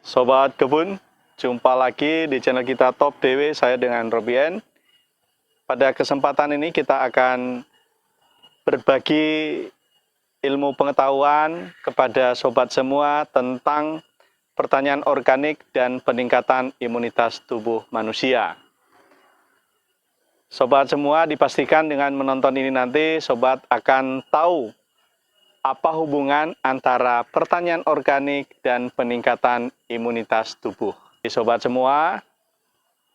Sobat Kebun, jumpa lagi di channel kita Top DW, saya dengan Robien. Pada kesempatan ini kita akan berbagi ilmu pengetahuan kepada sobat semua tentang pertanian organik dan peningkatan imunitas tubuh manusia. Sobat semua, dipastikan dengan menonton ini nanti sobat akan tahu apa hubungan antara pertanian organik dan peningkatan imunitas tubuh. Sobat semua,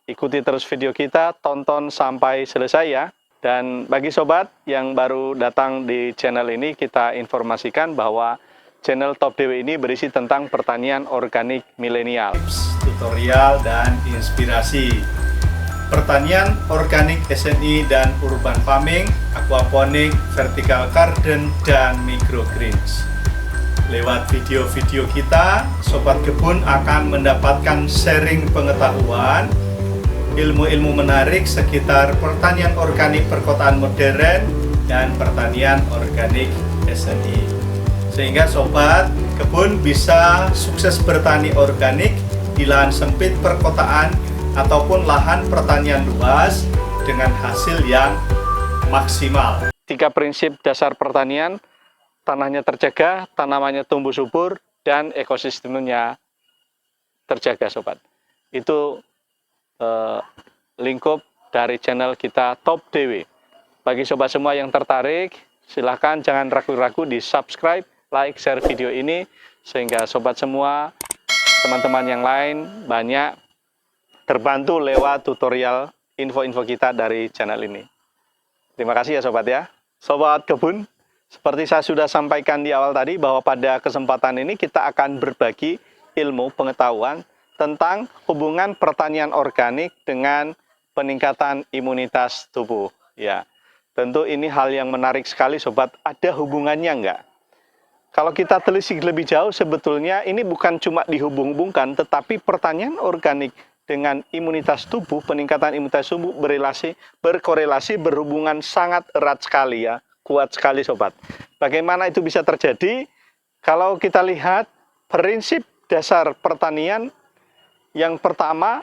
ikuti terus video kita, tonton sampai selesai ya. Dan bagi sobat yang baru datang di channel ini, kita informasikan bahwa channel Top DW ini berisi tentang pertanian organik milenial. Tips, tutorial, dan inspirasi. Pertanian organik SNI dan urban farming, aquaponik, vertical garden, dan microgreens. Lewat video-video kita, sobat kebun akan mendapatkan sharing pengetahuan, ilmu-ilmu menarik sekitar pertanian organik perkotaan modern dan pertanian organik SNI. Sehingga sobat kebun bisa sukses bertani organik di lahan sempit perkotaan ataupun lahan pertanian luas dengan hasil yang maksimal. 3 prinsip dasar pertanian: tanahnya terjaga, tanamannya tumbuh subur, dan ekosistemnya terjaga sobat. Itu lingkup dari channel kita Top DW. Bagi sobat semua yang tertarik, silahkan jangan ragu-ragu di subscribe, like, share video ini, sehingga sobat semua, teman-teman yang lain banyak terbantu lewat tutorial info-info kita dari channel ini. Terima kasih ya sobat ya. Sobat kebun, seperti saya sudah sampaikan di awal tadi bahwa pada kesempatan ini kita akan berbagi ilmu pengetahuan tentang hubungan pertanian organik dengan peningkatan imunitas tubuh. Ya, tentu ini hal yang menarik sekali sobat. Ada hubungannya enggak? Kalau kita telisik lebih jauh, sebetulnya ini bukan cuma dihubung-hubungkan, tetapi pertanian organik dengan imunitas tubuh, peningkatan imunitas tubuh berkorelasi, berhubungan sangat erat sekali ya, kuat sekali sobat. Bagaimana itu bisa terjadi? Kalau kita lihat prinsip dasar pertanian, yang pertama,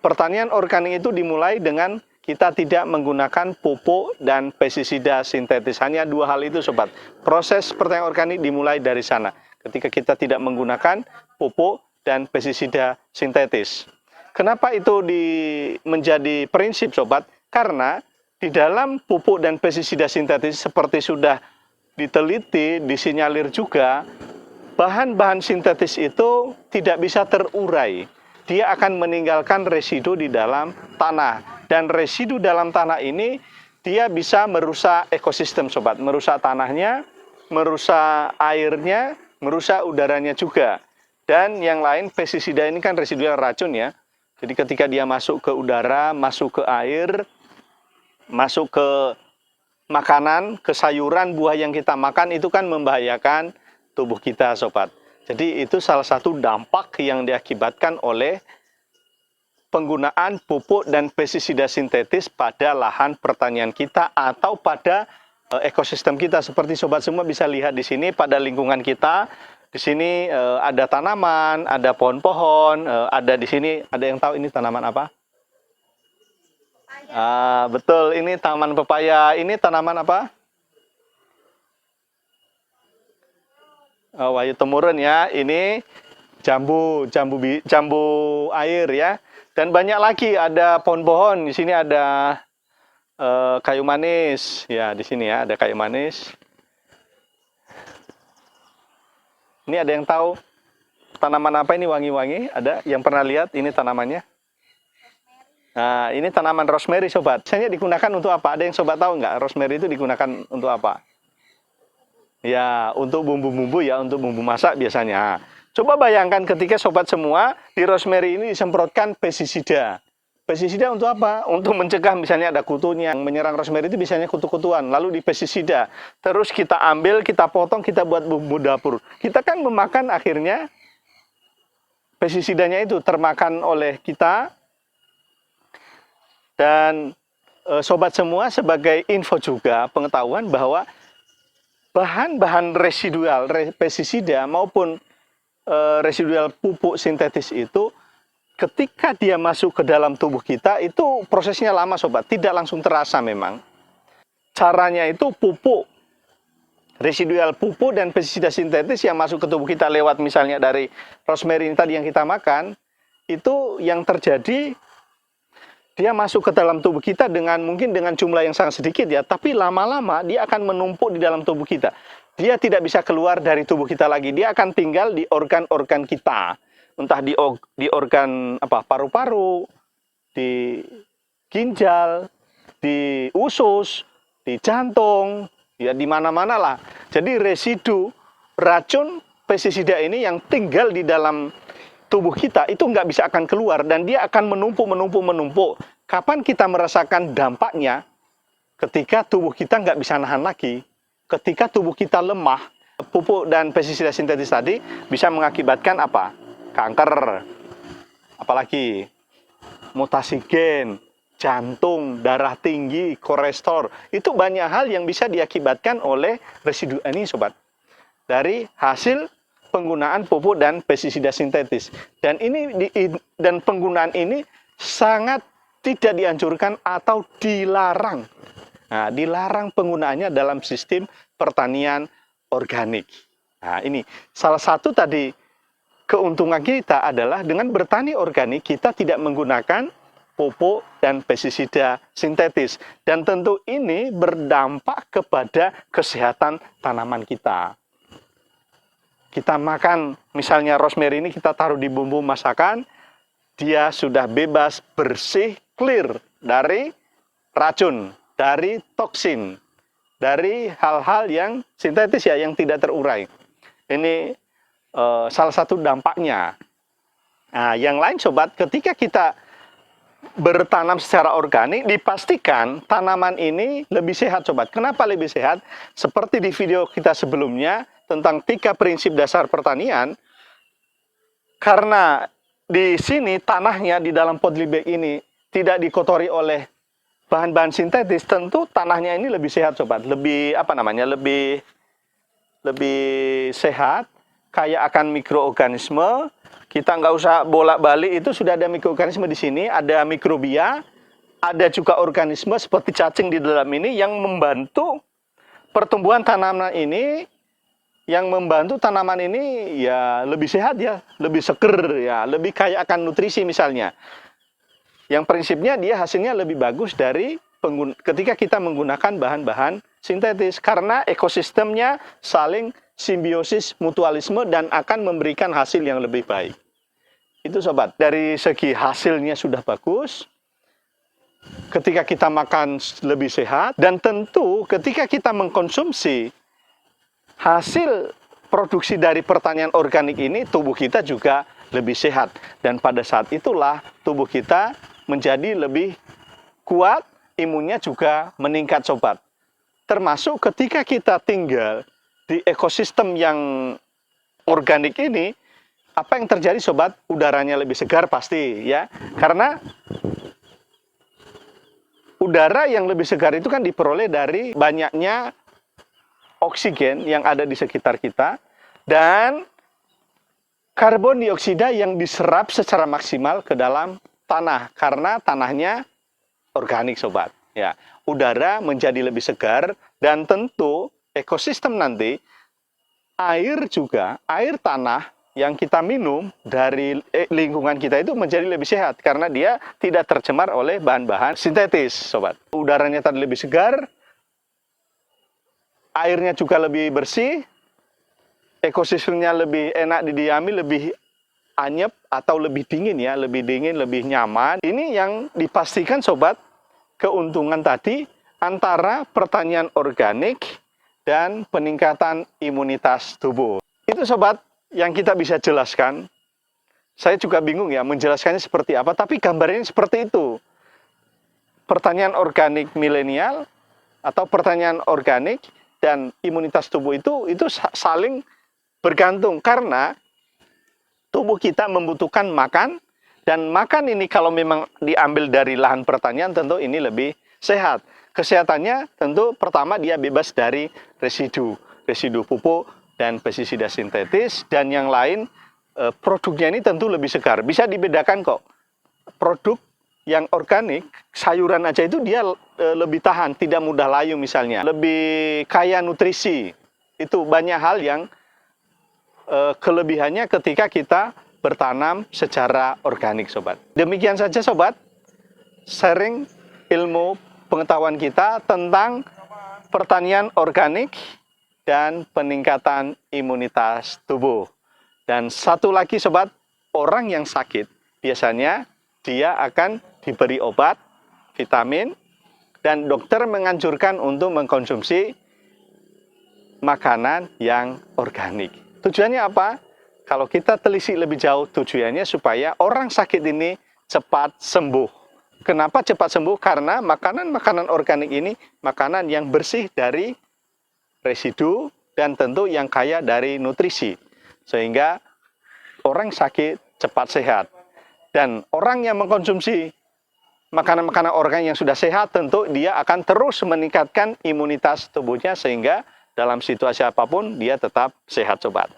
pertanian organik itu dimulai dengan kita tidak menggunakan pupuk dan pestisida sintetis. Hanya 2 hal itu sobat. Proses pertanian organik dimulai dari sana, ketika kita tidak menggunakan pupuk dan pestisida sintetis. Kenapa itu menjadi prinsip sobat? Karena di dalam pupuk dan pestisida sintetis seperti sudah diteliti, disinyalir juga, bahan-bahan sintetis itu tidak bisa terurai. Dia akan meninggalkan residu di dalam tanah. Dan residu dalam tanah ini dia bisa merusak ekosistem sobat. Merusak tanahnya, merusak airnya, merusak udaranya juga. Dan yang lain, pestisida ini kan residual racun ya. Jadi ketika dia masuk ke udara, masuk ke air, masuk ke makanan, ke sayuran, buah yang kita makan, itu kan membahayakan tubuh kita sobat. Jadi itu salah satu dampak yang diakibatkan oleh penggunaan pupuk dan pestisida sintetis pada lahan pertanian kita atau pada ekosistem kita. Seperti sobat semua bisa lihat di sini pada lingkungan kita. Di sini ada tanaman, ada pohon-pohon, ada di sini, ada yang tahu ini tanaman apa? Betul, ini taman pepaya. Ini tanaman apa? Wahyu temurun ya. Ini jambu air ya. Dan banyak lagi, ada pohon-pohon. Di sini ada kayu manis. Ya, di sini ya ada kayu manis. Ini ada yang tahu tanaman apa ini wangi-wangi? Ada yang pernah lihat ini tanamannya? Nah, ini tanaman rosemary sobat. Biasanya digunakan untuk apa? Ada yang sobat tahu nggak? Rosemary itu digunakan untuk apa? Ya, untuk bumbu-bumbu ya, untuk bumbu masak biasanya. Coba bayangkan ketika sobat semua di rosemary ini disemprotkan pestisida. Pestisida untuk apa? Untuk mencegah misalnya ada kutunya. Yang menyerang rosemary itu biasanya kutu-kutuan. Lalu di pestisida. Terus kita ambil, kita potong, kita buat bumbu dapur. Kita kan memakan akhirnya pestisidanya itu termakan oleh kita. Dan sobat semua sebagai info juga pengetahuan bahwa bahan-bahan residual pestisida maupun residual pupuk sintetis itu ketika dia masuk ke dalam tubuh kita itu prosesnya lama sobat, tidak langsung terasa memang. Caranya itu pupuk, residual pupuk dan pestisida sintetis yang masuk ke tubuh kita lewat misalnya dari rosemary tadi yang kita makan, itu yang terjadi dia masuk ke dalam tubuh kita mungkin dengan jumlah yang sangat sedikit ya, tapi lama-lama dia akan menumpuk di dalam tubuh kita. Dia tidak bisa keluar dari tubuh kita lagi, dia akan tinggal di organ-organ kita. Entah di organ paru-paru, di ginjal, di usus, di jantung, ya di mana-mana lah. Jadi residu racun pestisida ini yang tinggal di dalam tubuh kita itu nggak bisa akan keluar dan dia akan menumpuk. Kapan kita merasakan dampaknya? Ketika tubuh kita nggak bisa nahan lagi, ketika tubuh kita lemah. Pupuk dan pestisida sintetis tadi bisa mengakibatkan apa? Kanker, apalagi mutasi gen, jantung, darah tinggi, kolesterol. Itu banyak hal yang bisa diakibatkan oleh residu ini sobat, dari hasil penggunaan pupuk dan pestisida sintetis. Dan penggunaan ini sangat tidak dianjurkan atau dilarang. Nah, dilarang penggunaannya dalam sistem pertanian organik. Nah, ini salah satu tadi keuntungan kita adalah dengan bertani organik kita tidak menggunakan pupuk dan pestisida sintetis. Dan tentu ini berdampak kepada kesehatan tanaman kita. Kita makan misalnya rosemary ini kita taruh di bumbu masakan, dia sudah bebas, bersih, clear dari racun, dari toksin, dari hal-hal yang sintetis ya, yang tidak terurai. Ini salah satu dampaknya. Nah, yang lain sobat, ketika kita bertanam secara organik, dipastikan tanaman ini lebih sehat sobat. Kenapa lebih sehat? Seperti di video kita sebelumnya tentang 3 prinsip dasar pertanian, karena di sini tanahnya di dalam podlibag ini tidak dikotori oleh bahan-bahan sintetis, tentu tanahnya ini lebih sehat sobat, lebih lebih sehat, kaya akan mikroorganisme. Kita nggak usah bolak-balik, itu sudah ada mikroorganisme di sini, ada mikrobia, ada juga organisme seperti cacing di dalam ini yang membantu pertumbuhan tanaman ini, yang membantu tanaman ini ya lebih sehat ya, lebih seger ya, lebih kaya akan nutrisi misalnya. Yang prinsipnya dia hasilnya lebih bagus dari ketika kita menggunakan bahan-bahan sintetis, karena ekosistemnya saling simbiosis, mutualisme, dan akan memberikan hasil yang lebih baik. Itu sobat, dari segi hasilnya sudah bagus, ketika kita makan lebih sehat, dan tentu ketika kita mengkonsumsi hasil produksi dari pertanian organik ini, tubuh kita juga lebih sehat. Dan pada saat itulah tubuh kita menjadi lebih kuat, imunnya juga meningkat sobat. Termasuk ketika kita tinggal di ekosistem yang organik ini, apa yang terjadi sobat? Udaranya lebih segar pasti ya. Karena udara yang lebih segar itu kan diperoleh dari banyaknya oksigen yang ada di sekitar kita dan karbon dioksida yang diserap secara maksimal ke dalam tanah karena tanahnya organik sobat. Ya, udara menjadi lebih segar dan tentu ekosistem nanti air juga, air tanah yang kita minum dari lingkungan kita itu menjadi lebih sehat karena dia tidak tercemar oleh bahan-bahan sintetis sobat. Udaranya tadi lebih segar, airnya juga lebih bersih, ekosistemnya lebih enak didiami, lebih anyep atau lebih dingin ya, lebih dingin, lebih nyaman. Ini yang dipastikan sobat, keuntungan tadi antara pertanian organik dan peningkatan imunitas tubuh. Itu sobat yang kita bisa jelaskan. Saya juga bingung ya menjelaskannya seperti apa, tapi gambarnya seperti itu. Pertanian organik milenial atau pertanian organik dan imunitas tubuh itu saling bergantung karena tubuh kita membutuhkan makan, dan makan ini kalau memang diambil dari lahan pertanian tentu ini lebih sehat. Kesehatannya tentu pertama dia bebas dari residu pupuk dan pestisida sintetis, dan yang lain produknya ini tentu lebih segar. Bisa dibedakan kok. Produk yang organik, sayuran aja itu dia lebih tahan, tidak mudah layu misalnya. Lebih kaya nutrisi. Itu banyak hal yang kelebihannya ketika kita bertanam secara organik, sobat. Demikian saja, sobat. Sharing ilmu pengetahuan kita tentang pertanian organik dan peningkatan imunitas tubuh. Dan satu lagi, sobat, orang yang sakit biasanya dia akan diberi obat, vitamin, dan dokter menganjurkan untuk mengkonsumsi makanan yang organik. Tujuannya apa? Kalau kita telisik lebih jauh, tujuannya supaya orang sakit ini cepat sembuh. Kenapa cepat sembuh? Karena makanan-makanan organik ini makanan yang bersih dari residu dan tentu yang kaya dari nutrisi. Sehingga orang sakit cepat sehat. Dan orang yang mengkonsumsi makanan-makanan organik yang sudah sehat, tentu dia akan terus meningkatkan imunitas tubuhnya sehingga dalam situasi apapun dia tetap sehat, sobat.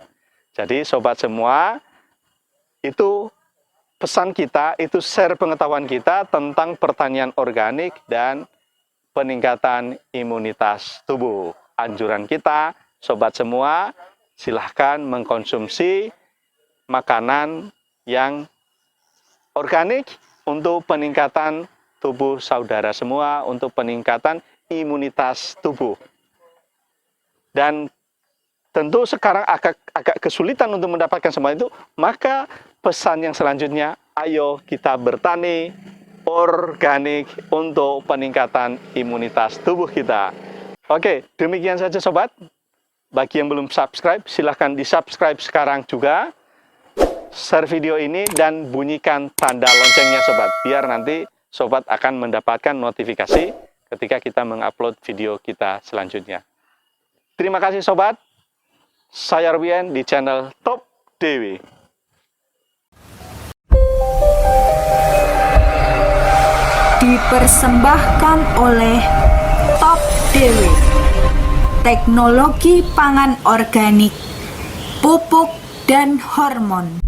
Jadi sobat semua, itu pesan kita, itu share pengetahuan kita tentang pertanian organik dan peningkatan imunitas tubuh. Anjuran kita, sobat semua, silahkan mengkonsumsi makanan yang organik untuk peningkatan tubuh saudara semua, untuk peningkatan imunitas tubuh. Dan tentu sekarang agak kesulitan untuk mendapatkan semua itu, maka pesan yang selanjutnya, ayo kita bertani organik untuk peningkatan imunitas tubuh kita. Oke, demikian saja, sobat. Bagi yang belum subscribe, silahkan di-subscribe sekarang juga. Share video ini dan bunyikan tanda loncengnya, sobat. Biar nanti sobat akan mendapatkan notifikasi ketika kita mengupload video kita selanjutnya. Terima kasih, sobat. Saya Rubian di channel Top Dewi. Dipersembahkan oleh Top Dewi. Teknologi pangan organik, pupuk dan hormon.